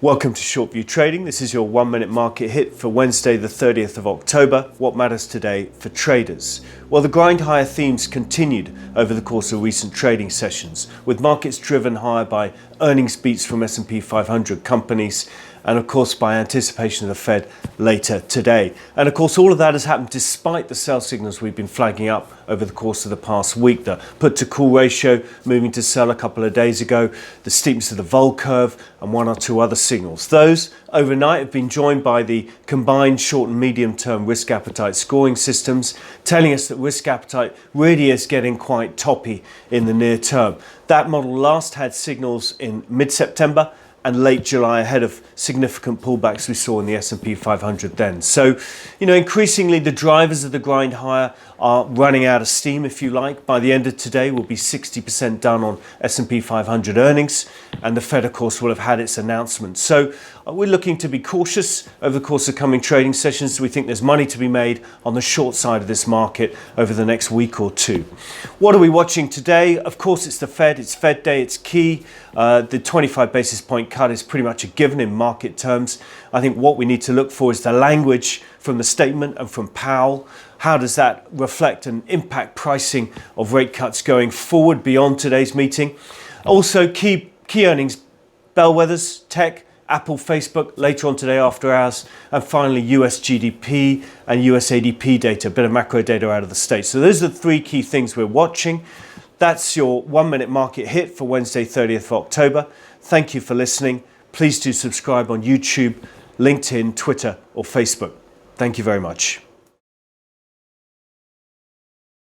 Welcome to Short View Trading. This is your 1 minute market hit for Wednesday the 30th of October. What matters today for traders? Well, the grind higher themes continued over the course of recent trading sessions, with markets driven higher by earnings beats from S&P 500 companies and of course by anticipation of the Fed later today. And of course all of that has happened despite the sell signals we've been flagging up over the course of the past week. The put to call ratio moving to sell a couple of days ago, the steepness of the vol curve and one or two other signals. Those overnight have been joined by the combined short and medium term risk appetite scoring systems, telling us that risk appetite really is getting quite toppy in the near term. That model last had signals in mid-September and late July ahead of significant pullbacks we saw in the S&P 500 then. So, increasingly the drivers of the grind higher are running out of steam, if you like. By the end of today, we'll be 60% done on S&P 500 earnings, and the Fed, of course, will have had its announcement. So we're looking to be cautious over the course of coming trading sessions. We think there's money to be made on the short side of this market over the next week or two. What are we watching today? Of course, it's the Fed. It's Fed Day. It's key. The 25 basis point cut is pretty much a given in market terms. I think what we need to look for is the language from the statement and from Powell. How does that reflect and impact pricing of rate cuts going forward beyond today's meeting? Also, key earnings, bellwethers, tech, Apple, Facebook later on today after hours, and finally US GDP and US ADP data, a bit of macro data out of the States. So those are the three key things we're watching. That's your 1 minute market hit for Wednesday 30th of October. Thank you for listening. Please do subscribe on YouTube, LinkedIn, Twitter or Facebook. Thank you very much.